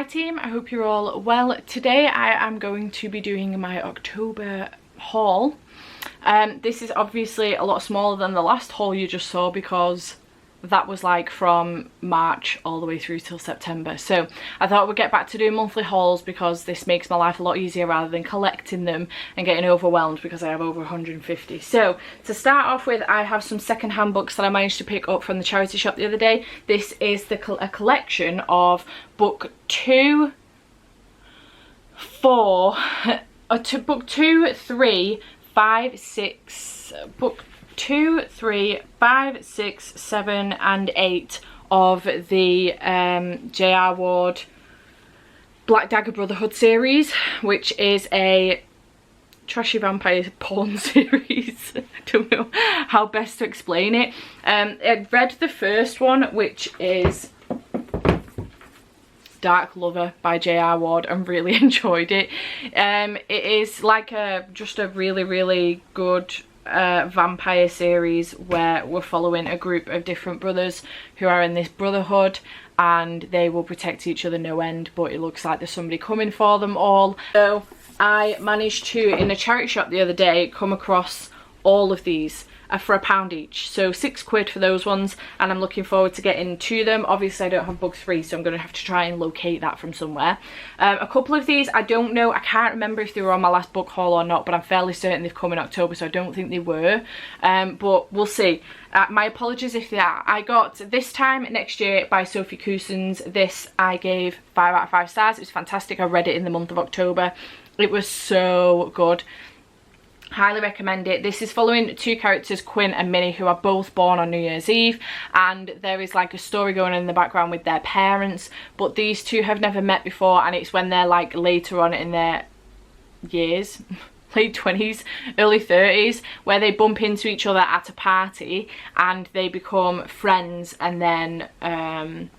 team, I hope you're all well. Today I am going to be doing my October haul. This is obviously a lot smaller than the last haul you just saw because that was like from March all the way through till September. So I thought we'd get back to doing monthly hauls because this makes my life a lot easier rather than collecting them and getting overwhelmed because I have over 150. So to start off with, I have some second-hand books that I managed to pick up from the charity shop the other day. This is a collection of book 2, 4, book 2, 3, 5, 6, book 2, 3, 5, 6, 7 and 8 of the J.R. Ward Black Dagger Brotherhood series, which is a trashy vampire porn series. I don't know how best to explain it. I read the first one, which is Dark Lover by J.R. Ward, and really enjoyed it. It is like just a really good vampire series where we're following a group of different brothers who are in this brotherhood, and they will protect each other no end, but it looks like there's somebody coming for them all. So I managed to, in a charity shop the other day, come across all of these for £1 each, so £6 for those ones, and I'm looking forward to getting to them. Obviously I don't have book 3, so I'm going to have to try and locate that from somewhere. A couple of these I don't know, I can't remember if they were on my last book haul or not, but I'm fairly certain they've come in October, so I don't think they were, but we'll see. My apologies if they are. I got This Time Next Year by Sophie Cousins. This I gave 5 out of 5 stars. It was fantastic. I read it in the month of October. It was so good. Highly recommend it. This is following two characters, Quinn and Minnie, who are both born on New Year's Eve, and there is like a story going on in the background with their parents, but these two have never met before, and it's when they're like later on in their years, late 20s, early 30s, where they bump into each other at a party and they become friends, and then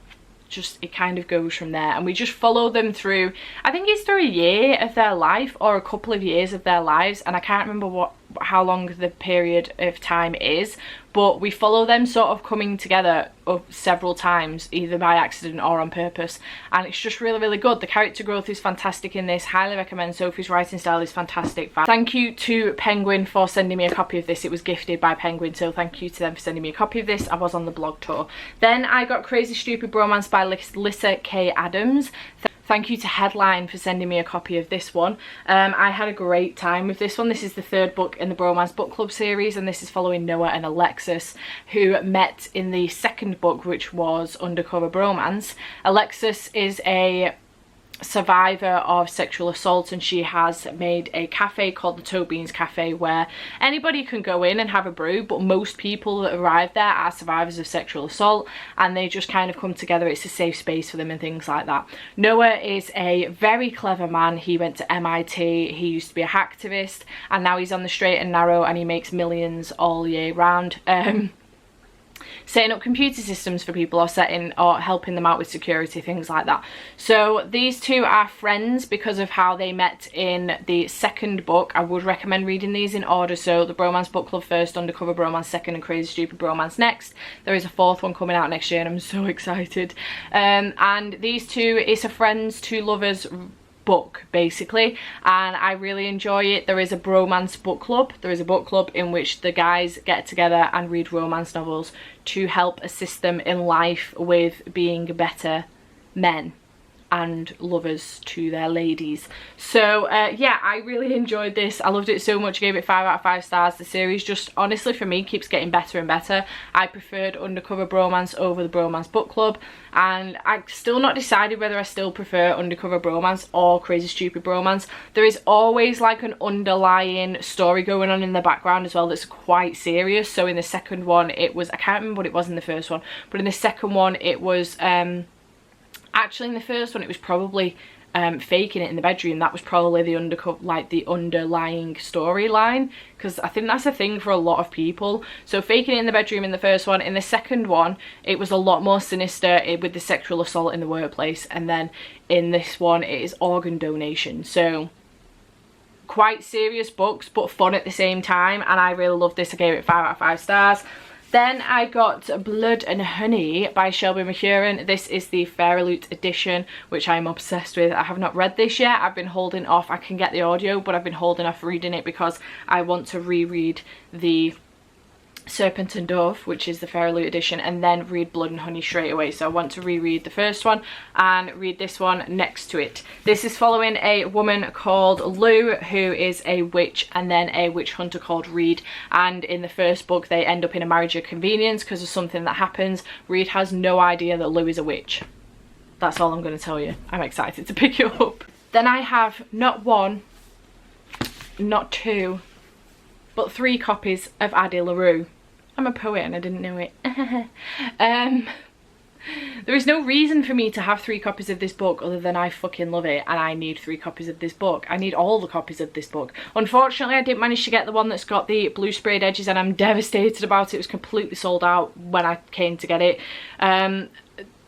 just it kind of goes from there, and we just follow them through, I think it's through a year of their life or a couple of years of their lives, and I can't remember how long the period of time is, but we follow them sort of coming together several times, either by accident or on purpose, and it's just really good. The character growth is fantastic in this. Highly recommend. Sophie's writing style is fantastic. Thank you to Penguin for sending me a copy of this. It was gifted by Penguin, so thank you to them for sending me a copy of this. I was on the blog tour. Then I got Crazy Stupid Bromance by Lissa K. Adams. Thank you to Headline for sending me a copy of this one. I had a great time with this one. This is the 3rd book in the Bromance book club series, and this is following Noah and Alexis, who met in the 2nd book, which was Undercover Bromance. Alexis is a survivor of sexual assault, and she has made a cafe called the Toe Beans Cafe where anybody can go in and have a brew, but most people that arrive there are survivors of sexual assault, and they just kind of come together. It's a safe space for them and things like that. Noah is a very clever man. He went to MIT, he used to be a hacktivist, and now he's on the straight and narrow, and he makes millions all year round. Setting up computer systems for people, or helping them out with security, things like that. So these two are friends because of how they met in the 2nd book. I would recommend reading these in order, so the Bromance book club first, Undercover Bromance second, and Crazy Stupid Bromance next. There is a 4th one coming out next year, and I'm so excited. And these two, it's a friends to lovers book basically, and I really enjoy it. There is a bromance book club. There is a book club in which the guys get together and read romance novels to help assist them in life with being better men and lovers to their ladies. So yeah, I really enjoyed this. I loved it so much. I gave it 5 out of 5 stars. The series just honestly for me keeps getting better and better. I preferred Undercover Bromance over the Bromance book club, and I've still not decided whether I still prefer Undercover Bromance or Crazy Stupid Bromance. There is always like an underlying story going on in the background as well that's quite serious. So in the 2nd one it was, I can't remember what it was in the 1st one, but in the 2nd one it was actually in the 1st one it was probably faking it in the bedroom. That was probably the underlying storyline, because I think that's a thing for a lot of people. So faking it in the bedroom in the 1st one. In the 2nd one it was a lot more sinister with the sexual assault in the workplace, and then in this one it is organ donation. So quite serious books but fun at the same time, and I really loved this. I gave it 5 out of 5 stars. Then I got Blood and Honey by Shelby McEwen. This is the Fairyloot edition, which I'm obsessed with. I have not read this yet. I've been holding off. I can get the audio, but I've been holding off reading it because I want to reread the Serpent and Dove, which is the Fairyloot edition, and then read Blood and Honey straight away. So I want to reread the first one and read this one next to it. This is following a woman called Lou, who is a witch, and then a witch hunter called Reed. And in the first book they end up in a marriage of convenience because of something that happens. Reed has no idea that Lou is a witch. That's all I'm going to tell you. I'm excited to pick it up. Then I have not one, not two, but 3 copies of Addy LaRue. I'm a poet and I didn't know it. There is no reason for me to have 3 copies of this book other than I fucking love it and I need 3 copies of this book. I need all the copies of this book. Unfortunately, I didn't manage to get the one that's got the blue sprayed edges and I'm devastated about it. It was completely sold out when I came to get it.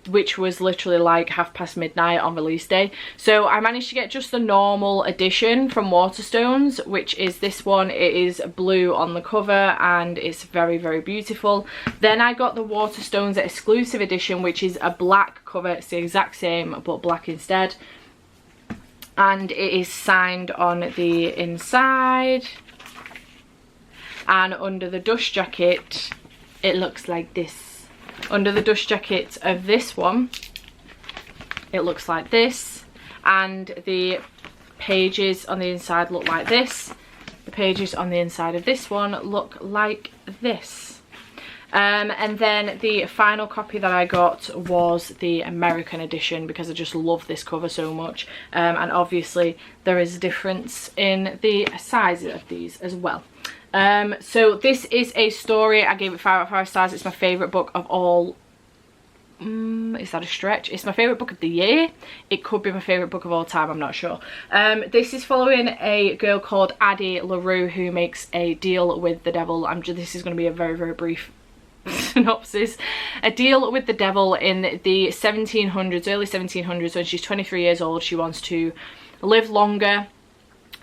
Which was literally like midnight on release day. So I managed to get just the normal edition from Waterstones, which is this one. It is blue on the cover and it's very, very beautiful. Then I got the Waterstones exclusive edition, which is a black cover. It's the exact same but black instead, and it is signed on the inside, and under the dust jacket it looks like this. Under the dust jacket of this one, it looks like this, and the pages on the inside look like this. The pages on the inside of this one look like this. And then the final copy that I got was the American edition because I just love this cover so much. And obviously there is a difference in the size of these as well. So this is a story. I gave it 5 out of 5 stars. It's my favourite book of all. Is that a stretch? It's my favourite book of the year. It could be my favourite book of all time, I'm not sure. This is following a girl called Addy LaRue who makes a deal with the devil. This is going to be a very, very brief synopsis. A deal with the devil in the 1700s, early 1700s, when she's 23 years old. She wants to live longer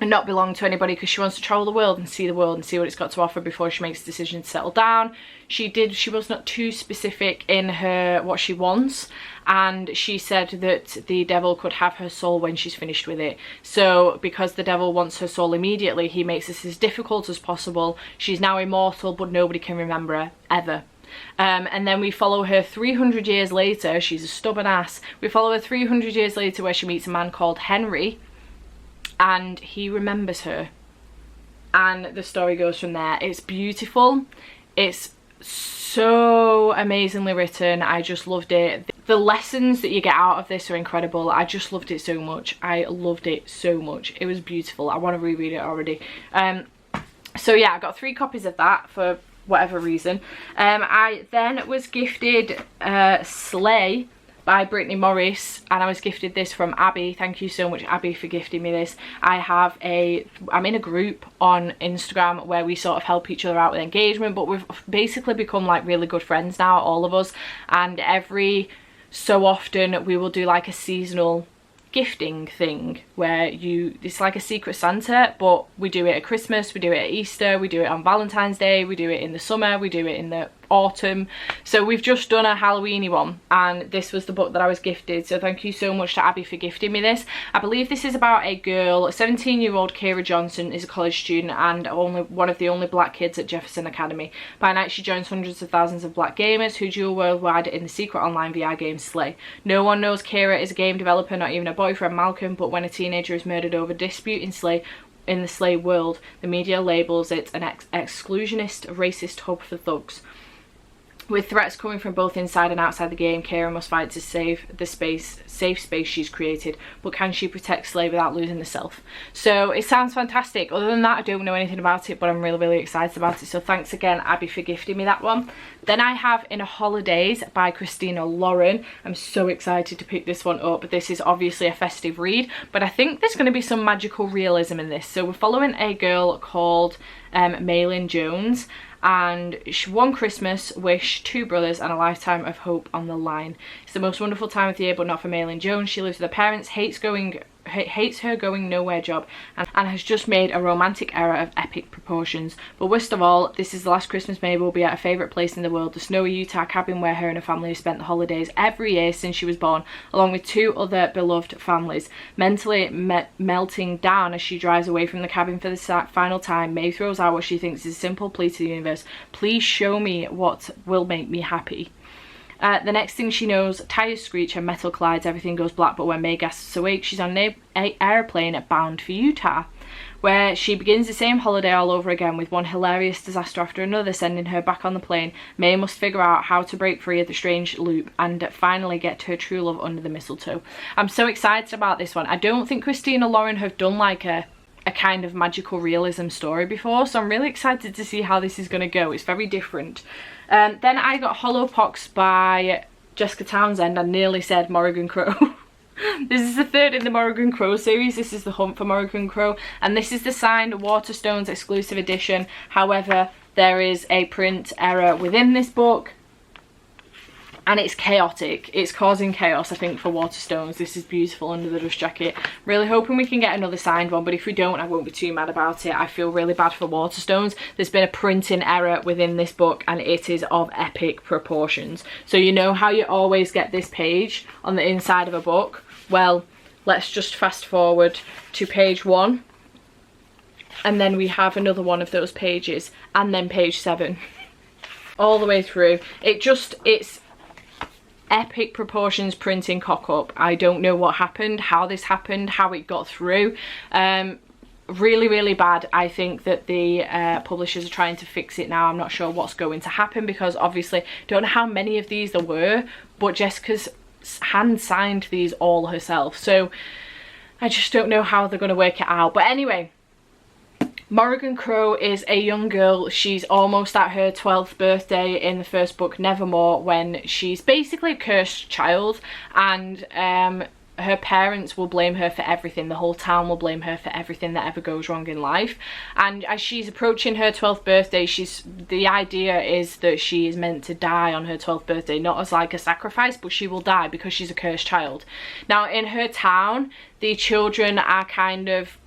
and not belong to anybody because she wants to travel the world and see what it's got to offer before she makes a decision to settle down. She was not too specific in her what she wants, and she said that the devil could have her soul when she's finished with it. So because the devil wants her soul immediately, he makes this as difficult as possible. She's now immortal, but nobody can remember her ever. And then we follow her 300 years later. She's a stubborn ass. We follow her 300 years later where she meets a man called Henry, and he remembers her, and the story goes from there. It's beautiful. It's so amazingly written. I just loved it. The lessons that you get out of this are incredible. I just loved it so much. I loved it so much. It was beautiful. I want to reread it already. So yeah, I got 3 copies of that for whatever reason. I then was gifted Slay by Brittany Morris, and I was gifted this from Abby. Thank you so much, Abby, for gifting me this. I'm in a group on Instagram where we sort of help each other out with engagement, but we've basically become like really good friends now, all of us, and every so often we will do like a seasonal gifting thing where it's like a Secret Santa, but we do it at Christmas, we do it at Easter, we do it on Valentine's Day, we do it in the summer, we do it in the autumn. So we've just done a Halloweeny one, and this was the book that I was gifted. So thank you so much to Abby for gifting me this. I believe this is about a girl. 17-year-old Kira Johnson is a college student and one of the only black kids at Jefferson Academy. By night she joins hundreds of thousands of black gamers who duel worldwide in the secret online VR game Slay. No one knows Kira is a game developer, not even her boyfriend Malcolm, but when a teenager is murdered over dispute in the Slay world, the media labels it an exclusionist, racist hub for thugs. With threats coming from both inside and outside the game, Kira must fight to save the safe space she's created. But can she protect Slay without losing herself? So it sounds fantastic. Other than that, I don't know anything about it, but I'm really, really excited about it. So thanks again, Abby, for gifting me that one. Then I have In a Holidays by Christina Lauren. I'm so excited to pick this one up. This is obviously a festive read, but I think there's going to be some magical realism in this. So we're following a girl called Maylin Jones, and one Christmas wish, 2 brothers, and a lifetime of hope on the line. It's the most wonderful time of the year, but not for Maylin Jones. She lives with her parents, hates going hates her going nowhere job and has just made a romantic error of epic proportions. But worst of all, this is the last Christmas Mabel will be at her favourite place in the world, the snowy Utah cabin where her and her family have spent the holidays every year since she was born, along with 2 other beloved families. Mentally melting down as she drives away from the cabin for the final time, Maeve throws out what she thinks is a simple plea to the universe: please show me what will make me happy. The next thing she knows, tires screech and metal collides, everything goes black, but when May gasps awake, she's on an airplane bound for Utah, where she begins the same holiday all over again with one hilarious disaster after another sending her back on the plane. May must figure out how to break free of the strange loop and finally get to her true love under the mistletoe. I'm so excited about this one. I don't think Christina Lauren have done like a kind of magical realism story before, so I'm really excited to see how this is going to go. It's very different. Then I got Hollowpox by Jessica Townsend. I nearly said Morrigan Crow. This is the 3rd in the Morrigan Crow series. This is The Hunt for Morrigan Crow, and this is the signed Waterstones exclusive edition. However, there is a print error within this book, and it's chaotic. It's causing chaos, I think, for Waterstones. This is beautiful under the dust jacket. Really hoping we can get another signed one, but if we don't, I won't be too mad about it. I feel really bad for Waterstones. There's been a printing error within this book, and it is of epic proportions. So you know how you always get this page on the inside of a book? Well, let's just fast forward to page 1. And then we have another one of those pages, and then page 7. All the way through. It's epic proportions printing cock up. I don't know what happened, how this happened, how it got through. Really bad. I think that the publishers are trying to fix it now. I'm not sure what's going to happen, because obviously don't know how many of these there were, but Jessica's hand signed these all herself, so I just don't know how they're going to work it out. But anyway, Morrigan Crow is a young girl. She's almost at her 12th birthday in the first book, Nevermore, when she's basically a cursed child, and her parents will blame her for everything. The whole town will blame her for everything that ever goes wrong in life. And as she's approaching her 12th birthday, the idea is that she is meant to die on her 12th birthday, not as like a sacrifice, but she will die because she's a cursed child. Now in her town, the children are kind of,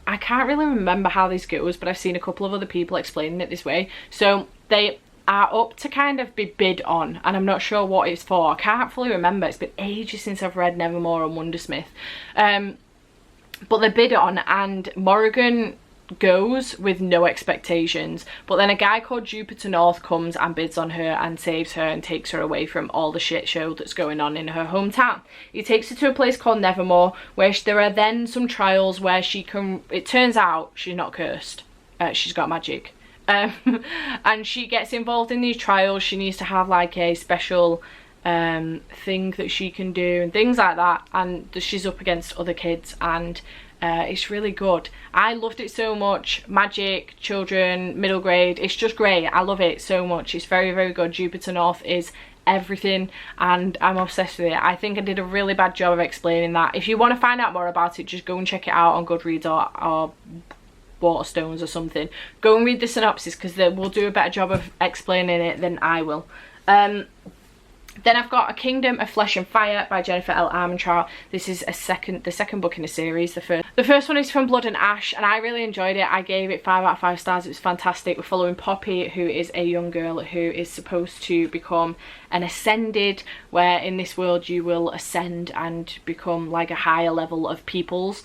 I can't really remember how this goes, but I've seen a couple of other people explaining it this way. So they are up to kind of be bid on, and I'm not sure what it's for. I can't fully remember. It's been ages since I've read Nevermore and Wondersmith. But they're bid on, and Morrigan goes with no expectations, but then a guy called Jupiter North comes and bids on her and saves her and takes her away from all the shit show that's going on in her hometown. He takes her to a place called Nevermore, where there are then some trials where she can, it turns out she's not cursed, she's got magic, and she gets involved in these trials. She needs to have like a special thing that she can do and things like that, and she's up against other kids, and it's really good. I loved it so much. Magic, children, middle grade, it's just great. I love it so much. It's very good. Jupiter North is everything, and I'm obsessed with it. I think I did a really bad job of explaining that. If you want to find out more about it, just go and check it out on Goodreads or Waterstones or something. Go and read the synopsis, because they will do a better job of explaining it than I will. Then I've got A Kingdom of Flesh and Fire by Jennifer L. Armentrout. This is the second book in a series. The first one is From Blood and Ash, and I really enjoyed it. I gave it 5 out of 5 stars. It was fantastic. We're following Poppy, who is a young girl who is supposed to become an ascended, where in this world you will ascend and become like a higher level of peoples.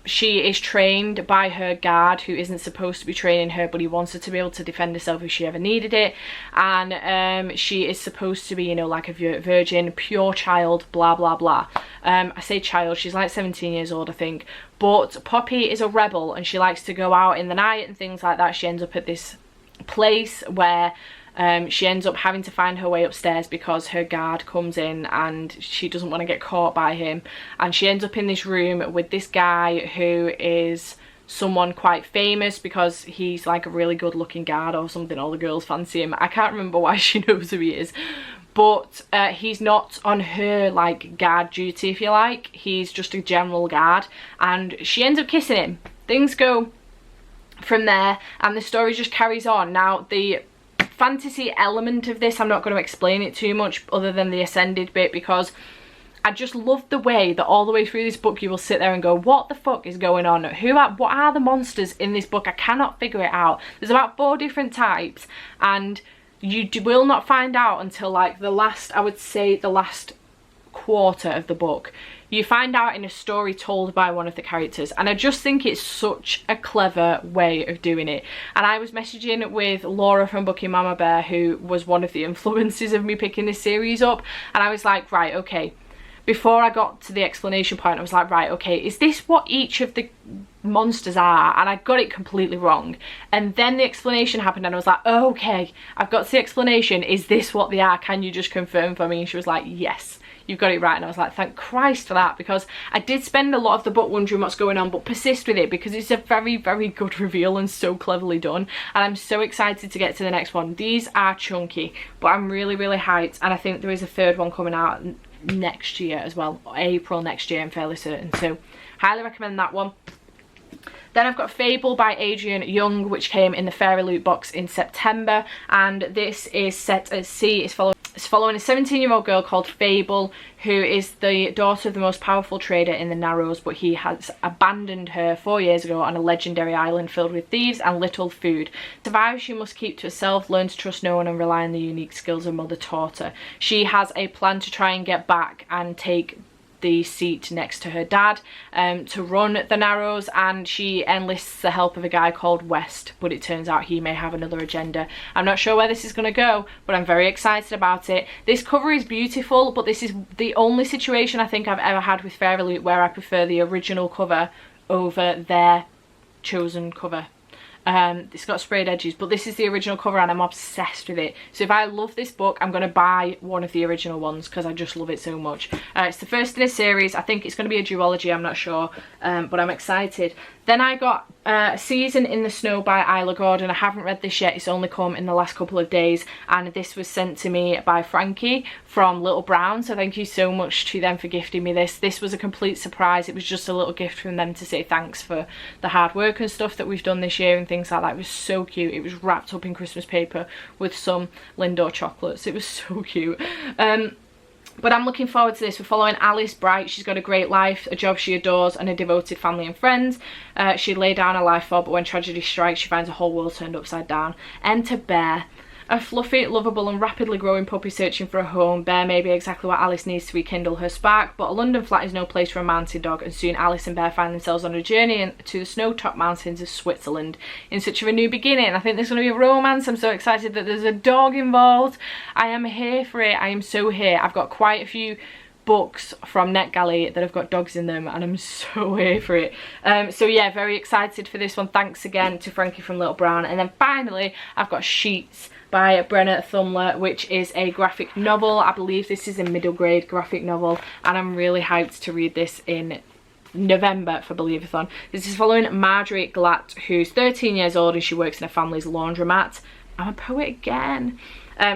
She is trained by her guard, who isn't supposed to be training her, but he wants her to be able to defend herself if she ever needed it. And she is supposed to be, you know, like a virgin, pure child, blah blah blah. I say child, she's like 17 years old, I think. But Poppy is a rebel, and she likes to go out in the night and things like that. She ends up at this place where she ends up having to find her way upstairs because her guard comes in and she doesn't want to get caught by him, and she ends up in this room with this guy who is someone quite famous because he's like a really good looking guard or something. All the girls fancy him. I can't remember why she knows who he is, but he's not on her like guard duty, if you like. He's just a general guard, and she ends up kissing him. Things go from there, and the story just carries on. Now the fantasy element of this, I'm not going to explain it too much other than the ascended bit, because I just love the way that all the way through this book you will sit there and go, what the fuck is going on? What are the monsters in this book? I cannot figure it out. There's about 4 different types, and you will not find out until like the last, I would say the last quarter of the book. You find out in a story told by one of the characters, and I just think it's such a clever way of doing it. And I was messaging with Laura from Booking Mama Bear, who was one of the influences of me picking this series up, and I was like, right, okay, before I got to the explanation point, I was like, right, okay, is this what each of the monsters are? And I got it completely wrong. And then the explanation happened, and I was like, oh, okay, I've got the explanation. Is this what they are? Can you just confirm for me? And she was like, yes, you've got it right. And I was like, thank Christ for that, because I did spend a lot of the book wondering what's going on, but persist with it because it's a very, very good reveal and so cleverly done. And I'm so excited to get to the next one. These are chunky, but I'm really, really hyped. And I think there is a 3rd one coming out next year as well, April next year, I'm fairly certain. So highly recommend that one. Then I've got Fable by Adrian Young, which came in the Fairy Loot box in September, and this is set at sea. It's following a 17-year-old girl called Fable, who is the daughter of the most powerful trader in the Narrows, but he has abandoned her 4 years ago on a legendary island filled with thieves and little food. To survive, she must keep to herself, learn to trust no one, and rely on the unique skills her mother taught her. She has a plan to try and get back and take the seat next to her dad to run the Narrows, and she enlists the help of a guy called West, but it turns out he may have another agenda. I'm not sure where this is going to go, but I'm very excited about it. This cover is beautiful, but this is the only situation I think I've ever had with Fairy Loot where I prefer the original cover over their chosen cover. It's got sprayed edges, but this is the original cover and I'm obsessed with it. So if I love this book, I'm going to buy one of the original ones because I just love it so much. It's the first in a series. I think it's going to be a duology, I'm not sure, but I'm excited. Then I got A Season in the Snow by Isla Gordon. I haven't read this yet, it's only come in the last couple of days, and this was sent to me by Frankie from Little Brown, so thank you so much to them for gifting me this. This was a complete surprise. It was just a little gift from them to say thanks for the hard work and stuff that we've done this year and things like that. It was so cute. It was wrapped up in Christmas paper with some Lindor chocolates. It was so cute. But I'm looking forward to this. We're following Alice Bright. She's got a great life, a job she adores, and a devoted family and friends she'd lay down her life for, but when tragedy strikes, she finds a whole world turned upside down. Enter Bear, a fluffy, lovable and rapidly growing puppy searching for a home. Bear may be exactly what Alice needs to rekindle her spark, but a London flat is no place for a mountain dog, and soon Alice and Bear find themselves on a journey to the snow-topped mountains of Switzerland in search of a new beginning. I think there's going to be a romance. I'm so excited that there's a dog involved. I am here for it. I am so here. I've got quite a few books from NetGalley that have got dogs in them and I'm so here for it. So yeah, very excited for this one. Thanks again to Frankie from Little Brown. And then finally I've got Sheets by Brenna Thumler, which is a graphic novel. I believe this is a middle grade graphic novel and I'm really hyped to read this in November for Believeathon. This is following Marjorie Glatt, who's 13 years old and she works in her family's laundromat. I'm a poet again.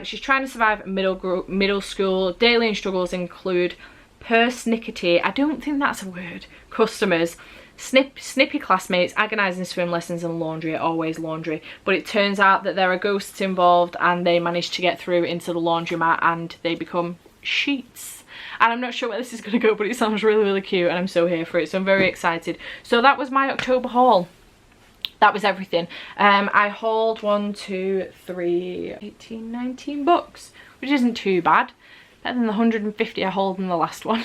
She's trying to survive middle school. Daily struggles include persnickety, I don't think that's a word, customers, snippy classmates, agonising swim lessons and laundry, always laundry. But it turns out that there are ghosts involved and they manage to get through into the laundromat and they become sheets. And I'm not sure where this is going to go, but it sounds really, really cute and I'm so here for it. So I'm very excited. So that was my October haul. That was everything. I hauled 1, 2, 3, 18, 19 books, which isn't too bad. Better than the 150 I hauled in the last one.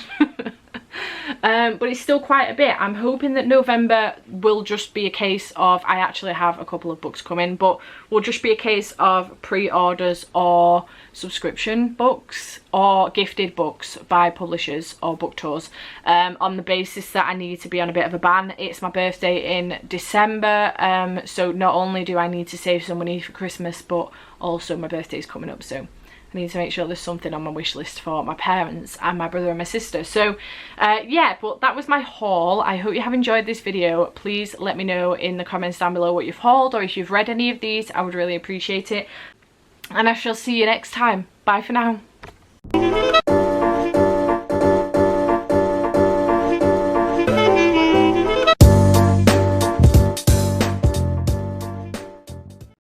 But it's still quite a bit. I'm hoping that November will just be a case of, I actually have a couple of books coming, but will just be a case of pre-orders or subscription books or gifted books by publishers or book tours, on the basis that I need to be on a bit of a ban. It's my birthday in December, so not only do I need to save some money for Christmas, but also my birthday is coming up, so I need to make sure there's something on my wish list for my parents and my brother and my sister. So yeah, but that was my haul. I hope you have enjoyed this video. Please let me know in the comments down below what you've hauled, or if you've read any of these. I would really appreciate it. And I shall see you next time. Bye for now.